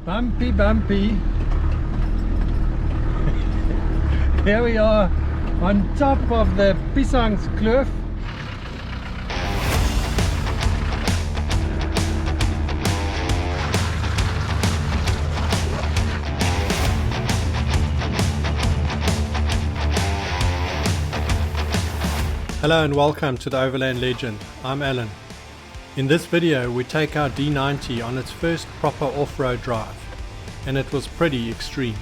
Bumpy, bumpy. Here we are on top of the Piesangkloof. Hello and welcome to the Overland Legend. I'm Alan. In this video we take our D90 on its first proper off-road drive, and it was pretty extreme.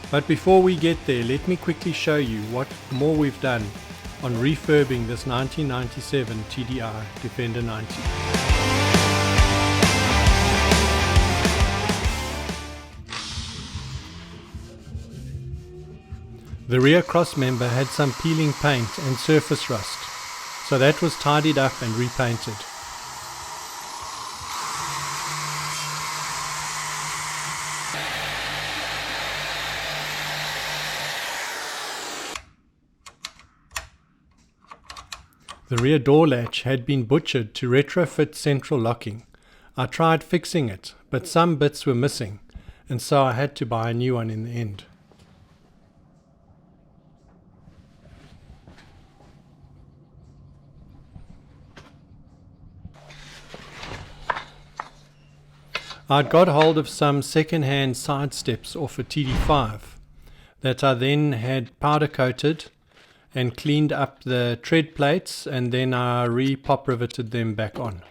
But before we get there, let me quickly show you what more we've done on refurbing this 1997 TDI Defender 90. The rear cross member had some peeling paint and surface rust, so that was tidied up and repainted. The rear door latch had been butchered to retrofit central locking. I tried fixing it, but some bits were missing, and so I had to buy a new one in the end. I'd got hold of some second-hand side steps off a TD5 that I then had powder coated and cleaned up the tread plates, and then I re-pop riveted them back on.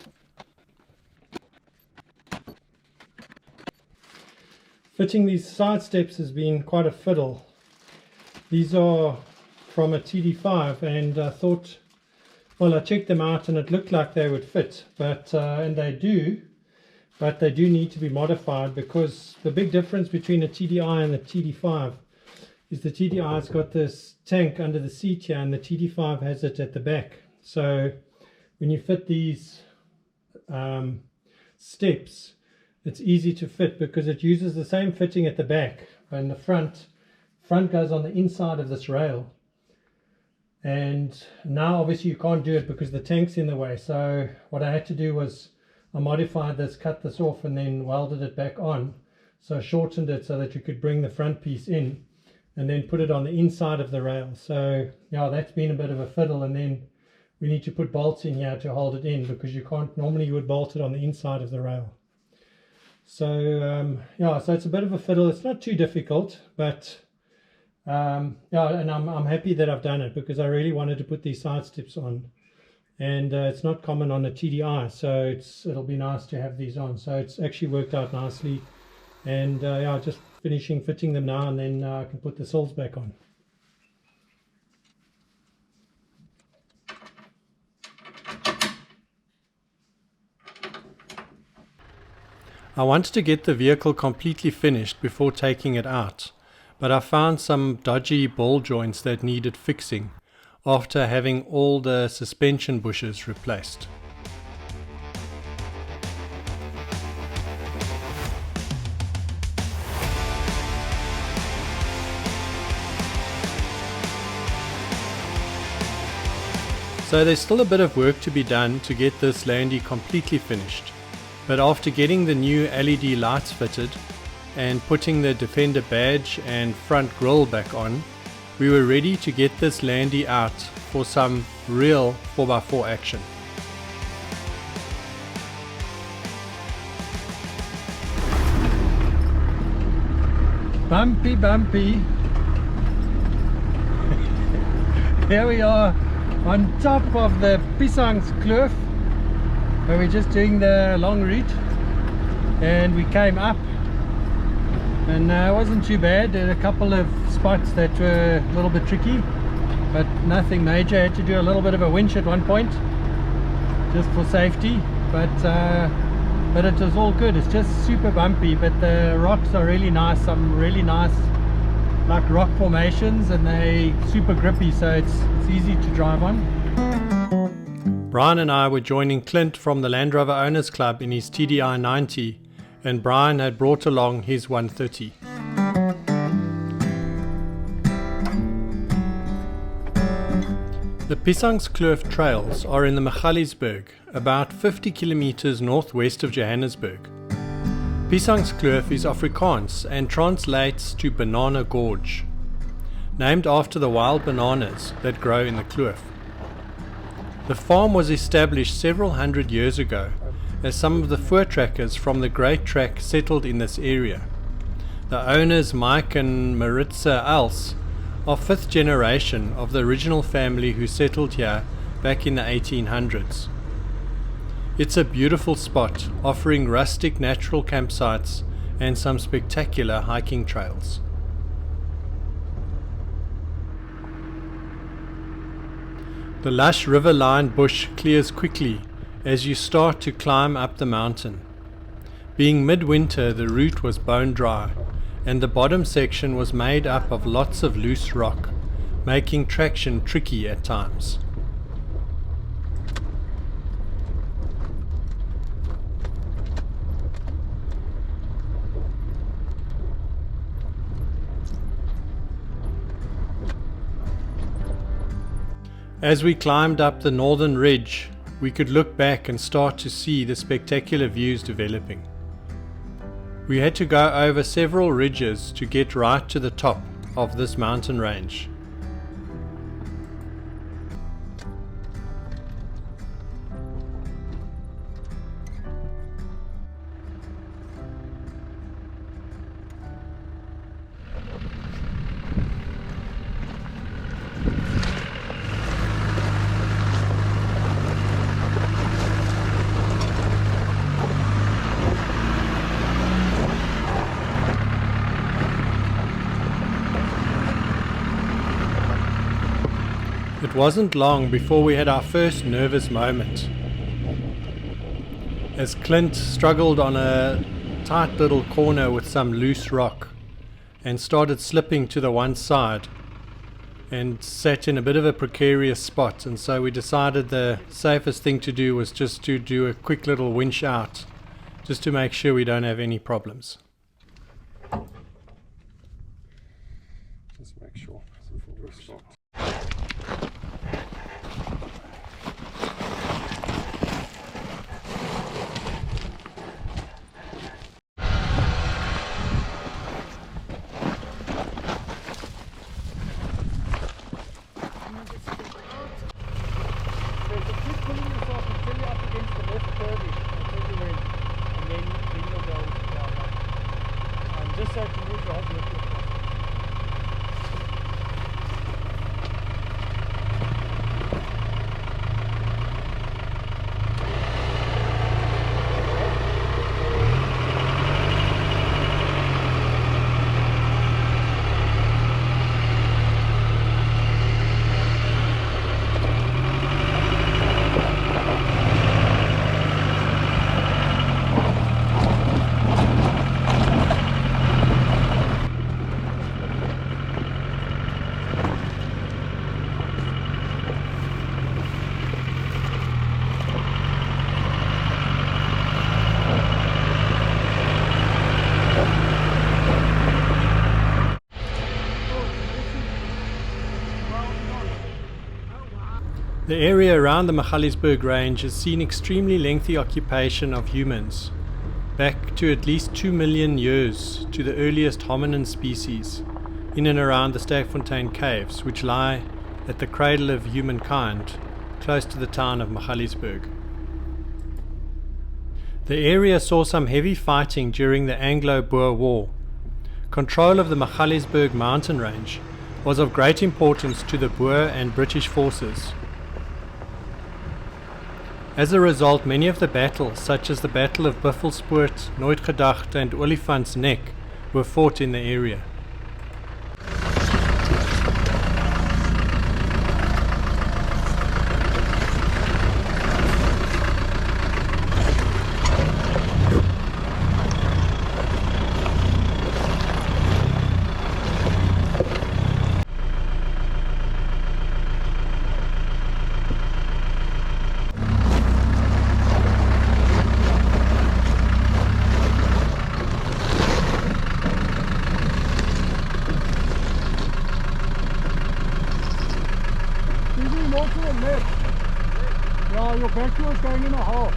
Fitting these side steps has been quite a fiddle. These are from a TD5 and I thought, well, I checked them out and it looked like they would fit, but and they do. But they do need to be modified, because the big difference between a TDI and the TD5 is the TDI's got this tank under the seat here and the TD5 has it at the back. So when you fit these steps, it's easy to fit because it uses the same fitting at the back, and the front goes on the inside of this rail. And now obviously you can't do it because the tank's in the way. So what I had to do was I modified this, cut this off, and then welded it back on. So I shortened it so that you could bring the front piece in and then put it on the inside of the rail. So yeah, that's been a bit of a fiddle, and then we need to put bolts in here to hold it in, because you can't, normally you would bolt it on the inside of the rail. So yeah, so it's a bit of a fiddle. It's not too difficult, but yeah, and I'm happy that I've done it, because I really wanted to put these side steps on. And it's not common on a TDI, so it'll be nice to have these on. So it's actually worked out nicely, and yeah, just finishing fitting them now, and then I can put the sills back on. I wanted to get the vehicle completely finished before taking it out, but I found some dodgy ball joints that needed fixing after having all the suspension bushes replaced. So there's still a bit of work to be done to get this Landy completely finished, but after getting the new LED lights fitted and putting the Defender badge and front grille back on, we were ready to get this Landy out for some real 4x4 action. Bumpy, bumpy. Here we are on top of the Piesangkloof, where we're just doing the long route, and we came up. And it wasn't too bad. There were a couple of spots that were a little bit tricky, but nothing major. I had to do a little bit of a winch at one point, just for safety, but it was all good. It's just super bumpy, but the rocks are really nice. Some really nice like rock formations, and they super grippy, so it's easy to drive on. Brian and I were joining Clint from the Land Rover Owners Club in his TDI 90, and Brian had brought along his 130. The Piesangkloof trails are in the Magaliesberg, about 50 kilometers northwest of Johannesburg. Piesangkloof is Afrikaans and translates to banana gorge, named after the wild bananas that grow in the kloof. The farm was established several hundred years ago as some of the voortrekkers from the Great Track settled in this area. The owners, Mike and Maritza Els, are fifth generation of the original family who settled here back in the 1800s. It's a beautiful spot, offering rustic natural campsites and some spectacular hiking trails. The lush river-lined bush clears quickly as you start to climb up the mountain. Being midwinter, the route was bone dry, and the bottom section was made up of lots of loose rock, making traction tricky at times. As we climbed up the northern ridge, we could look back and start to see the spectacular views developing. We had to go over several ridges to get right to the top of this mountain range. It wasn't long before we had our first nervous moment, as Clint struggled on a tight little corner with some loose rock and started slipping to the one side and sat in a bit of a precarious spot, and so we decided the safest thing to do was just to do a quick little winch out just to make sure we don't have any problems. Just make sure we're stopped. Just so I can move the whole vehicle across. The area around the Magaliesberg range has seen extremely lengthy occupation of humans, back to at least 2 million years to the earliest hominin species, in and around the Sterkfontein caves, which lie at the cradle of humankind, close to the town of Magaliesberg. The area saw some heavy fighting during the Anglo-Boer War. Control of the Magaliesberg mountain range was of great importance to the Boer and British forces. As a result, many of the battles, such as the Battle of Buffelspoort, Nooitgedacht and Olifantsnek, were fought in the area. More to the left. Yeah, your back wheel is going in a half.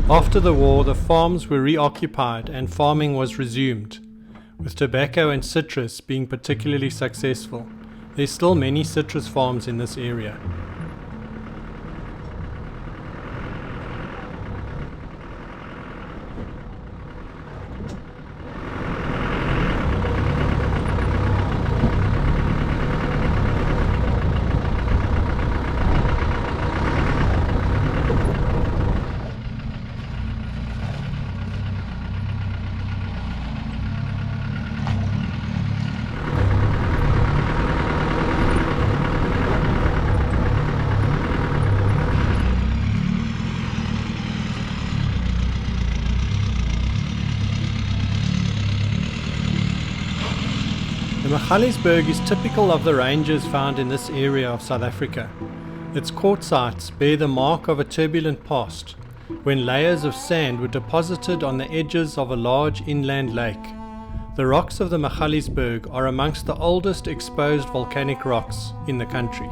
After the war, the farms were reoccupied and farming was resumed, with tobacco and citrus being particularly successful. There's still many citrus farms in this area. The Magaliesberg is typical of the ranges found in this area of South Africa. Its quartzites bear the mark of a turbulent past, when layers of sand were deposited on the edges of a large inland lake. The rocks of the Magaliesberg are amongst the oldest exposed volcanic rocks in the country.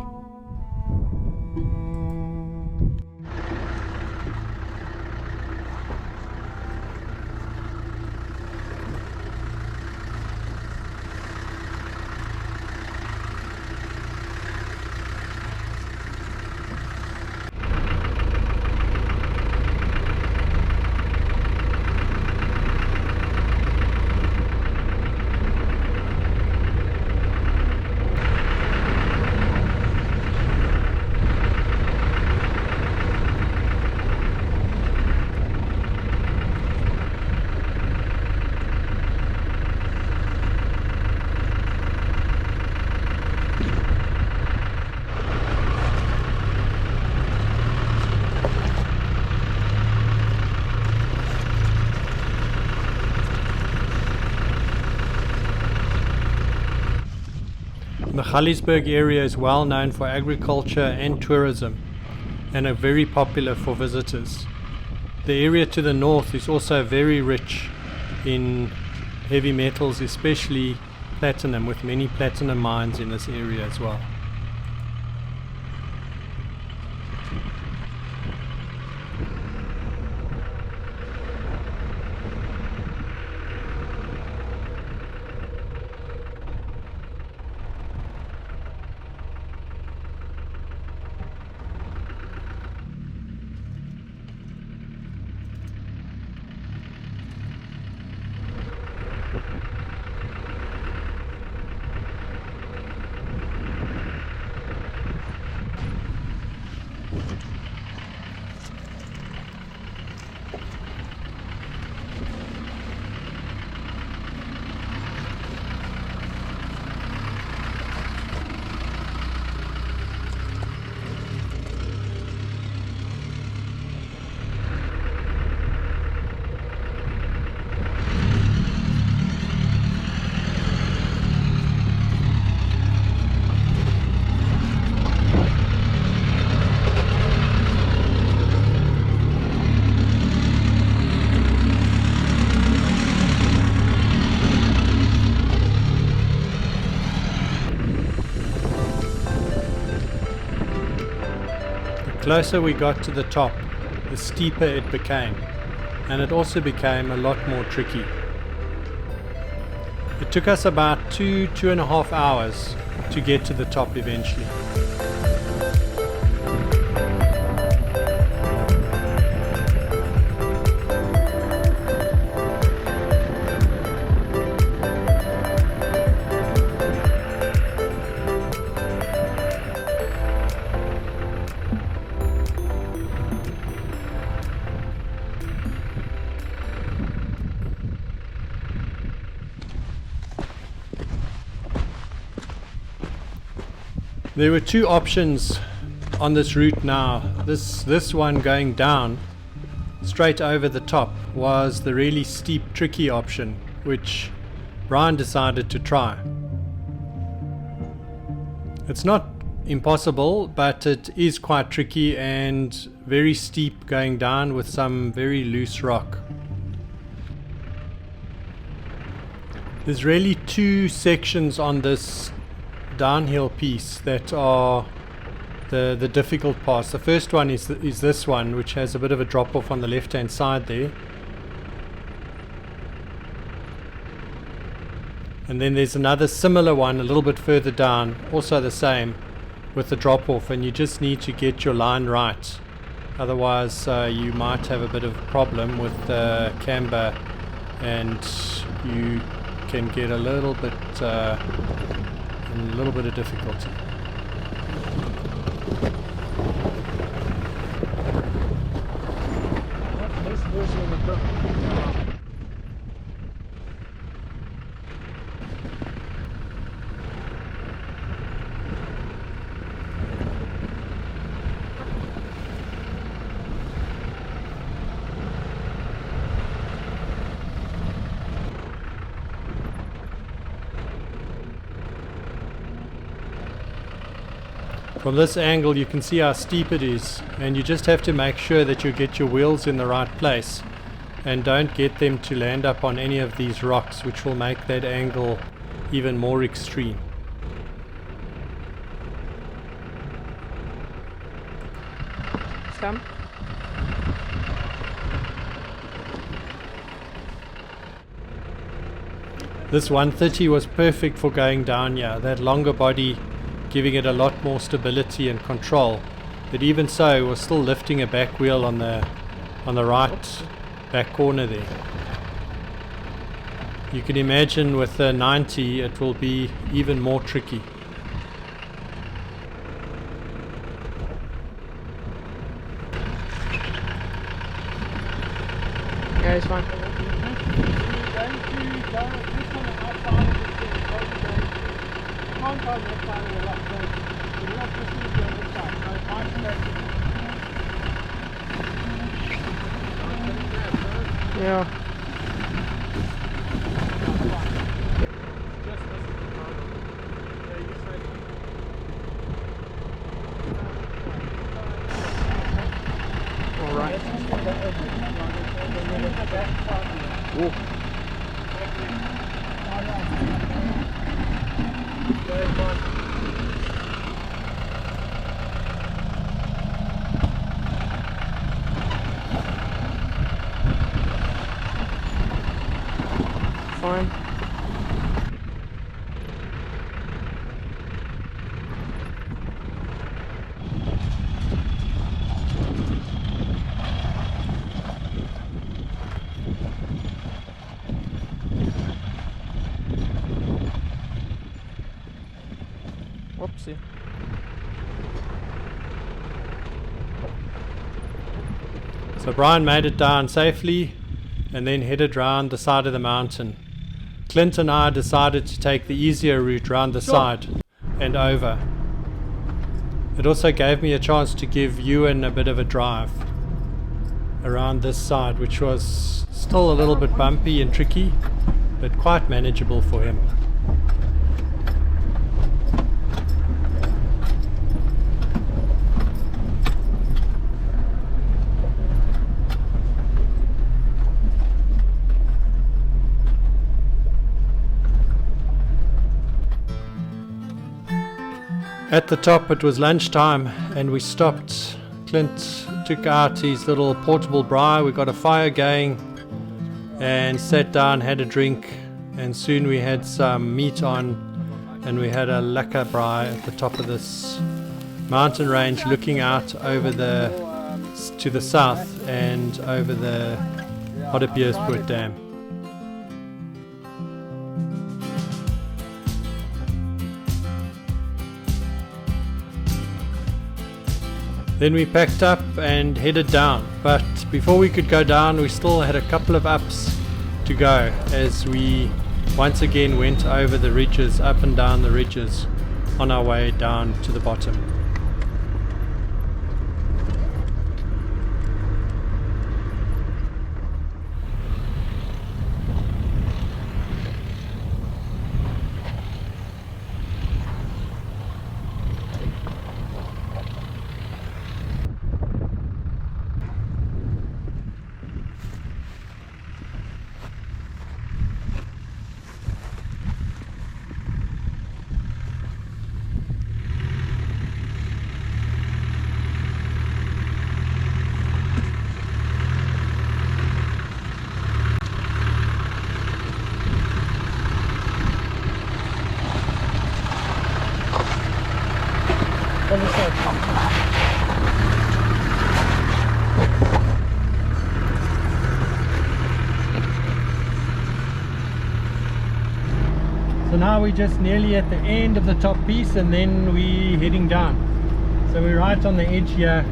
The Magaliesberg area is well known for agriculture and tourism and are very popular for visitors. The area to the north is also very rich in heavy metals, especially platinum, with many platinum mines in this area as well. The closer we got to the top, the steeper it became, and it also became a lot more tricky. It took us about 2.5 hours to get to the top eventually. There were two options on this route now. This one going down straight over the top was the really steep, tricky option, which Brian decided to try. It's not impossible, but it is quite tricky and very steep going down with some very loose rock. There's really two sections on this downhill piece that are the difficult parts. The first one is this one, which has a bit of a drop off on the left hand side there. And then there's another similar one a little bit further down, also the same, with the drop off, and you just need to get your line right. Otherwise you might have a bit of a problem with the camber, and you can get a little bit of difficulty. From this angle you can see how steep it is, and you just have to make sure that you get your wheels in the right place and don't get them to land up on any of these rocks, which will make that angle even more extreme. Come. This 130 was perfect for going down here, that longer body giving it a lot more stability and control. But even so, it was still lifting a back wheel on the right back corner there. You can imagine with the 90 it will be even more tricky. Yeah, it's fine. Yeah. All right. Ooh. Fine. Whoopsie. So Brian made it down safely and then headed round the side of the mountain. Clint and I decided to take the easier route round the side and over. It also gave me a chance to give Ewan a bit of a drive around this side, which was still a little bit bumpy and tricky, but quite manageable for him. At the top it was lunchtime and we stopped. Clint took out his little portable braai, we got a fire going and sat down, had a drink, and soon we had some meat on and we had a lekker braai at the top of this mountain range, looking out over to the south and over the Magaliesberg Dam. Then we packed up and headed down, but before we could go down we still had a couple of ups to go as we once again went over the ridges, up and down the ridges on our way down to the bottom. So now we're just nearly at the end of the top piece, and then we're heading down. So we're right on the edge here,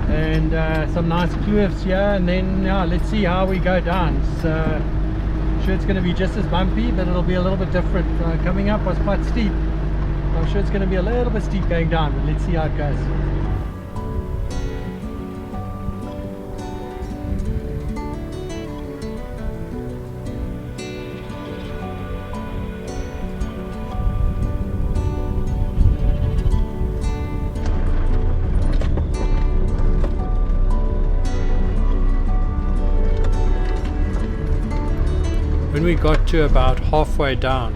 and some nice kloofs here, and then yeah, let's see how we go down. So I'm sure it's going to be just as bumpy, but it'll be a little bit different. Coming up was quite steep. I'm sure it's going to be a little bit steep going down, but let's see how it goes. When we got to about halfway down,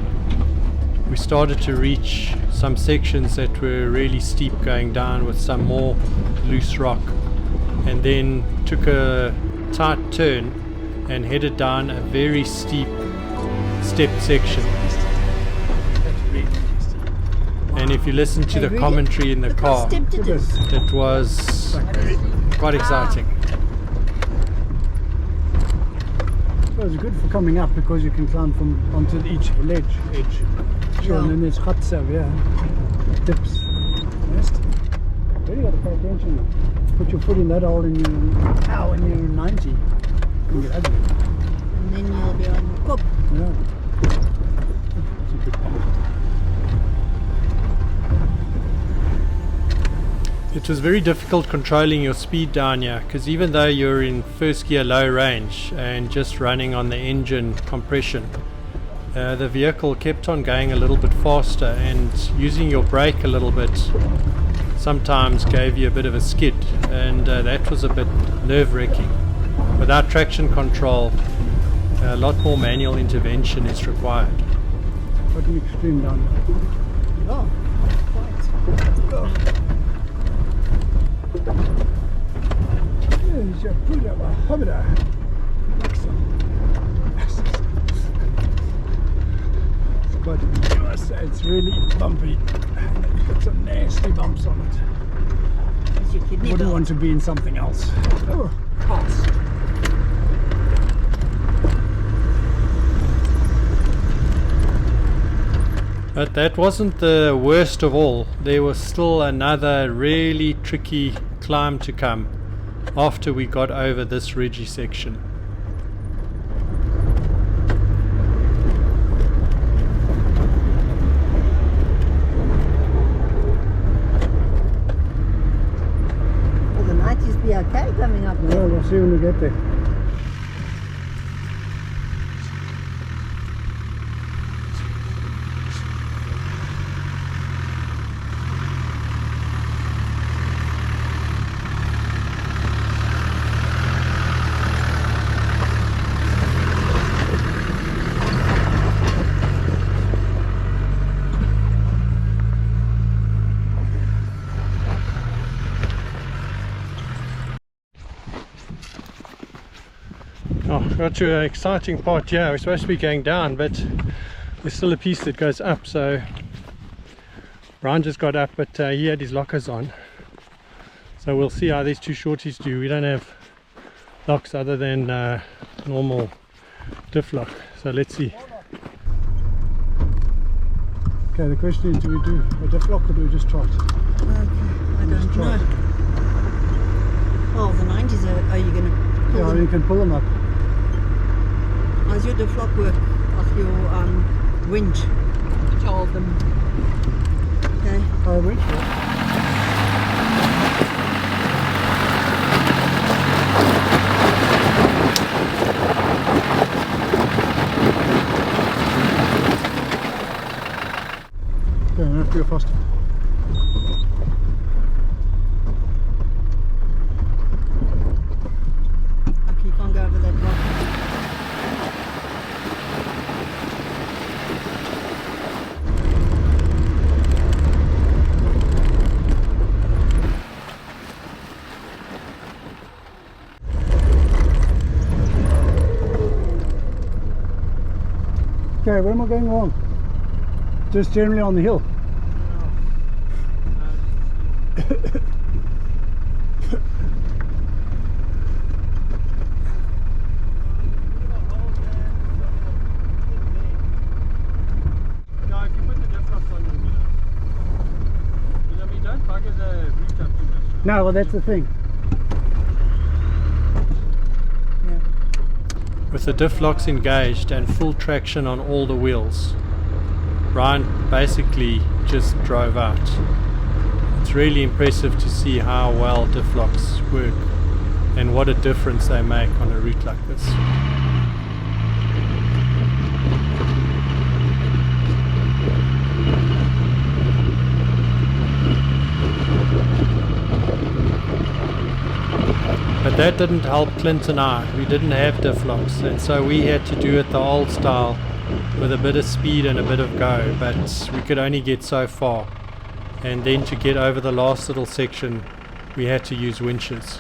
we started to reach some sections that were really steep going down with some more loose rock, and then took a tight turn and headed down a very steep stepped section. And if you listen to the commentary in the car, it was quite exciting. So it's good for coming up because you can climb from onto each edge. Sure, and then there's huts over here, dips. Rest. Really got to pay attention now. Put your foot in that hole and when you're 90, you can get ugly. And then you'll be on your cup. Yeah. That's a good point. It was very difficult controlling your speed down here, because even though you're in first gear low range and just running on the engine compression, the vehicle kept on going a little bit faster, and using your brake a little bit sometimes gave you a bit of a skid, and that was a bit nerve-wracking. Without traction control, a lot more manual intervention is required. Quite an extreme down there. Oh, quite. There's your food of a hobbiter. But I must say it's really bumpy. It's got some nasty bumps on it. Wouldn't want to be in something else. Oh, pass. But that wasn't the worst of all. There was still another really tricky climb to come after we got over this ridgy section. Will the 90s be okay coming up there? Well, we'll see when we get there. Oh, got to an exciting part here. We're supposed to be going down, but there's still a piece that goes up. So Brian just got up, but he had his lockers on. So we'll see how these two shorties do. We don't have locks other than normal diff lock. So let's see. Okay, the question is, do we do a diff lock or do we just trot? Okay, I don't know. Oh, the 90s, are you going to pull Yeah, them? you can pull them up. How's your diff lock work off your winch? To hold them. Okay. Oh, winch, yeah. Okay, you have to go faster. Okay, you can't go over that rock. Okay, where am I going wrong? Just generally on the hill. No, well that's the thing. With the diff locks engaged and full traction on all the wheels, Brian basically just drove out. It's really impressive to see how well diff locks work and what a difference they make on a route like this. But that didn't help Clint and I. We didn't have diff locks, and so we had to do it the old style with a bit of speed and a bit of go, but we could only get so far. And then to get over the last little section, we had to use winches.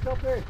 Stop there.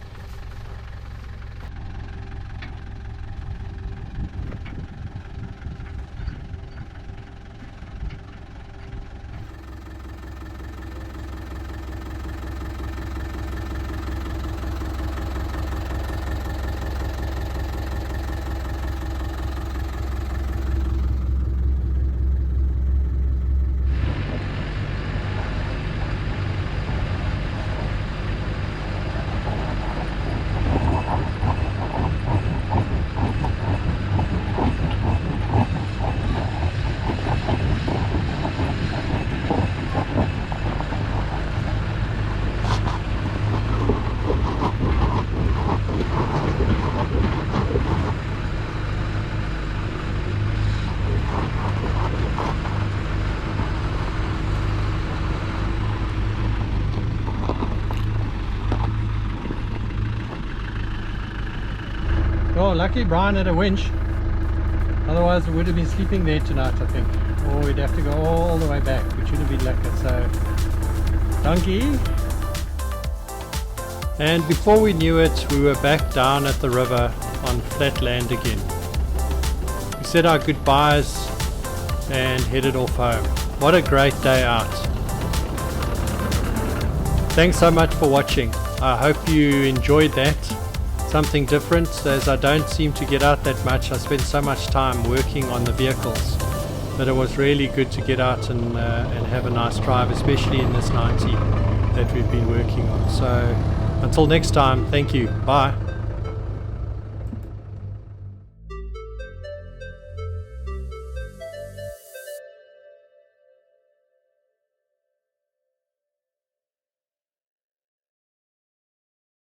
Oh, lucky Brian had a winch. Otherwise we would have been sleeping there tonight, I think. Or we'd have to go all the way back, which would have been lekker. So, donkey. And before we knew it, we were back down at the river on flat land again. We said our goodbyes and headed off home. What a great day out. Thanks so much for watching. I hope you enjoyed that. Something different, as I don't seem to get out that much. I spend so much time working on the vehicles that it was really good to get out and have a nice drive, especially in this 90 that we've been working on. So until next time, thank you. Bye.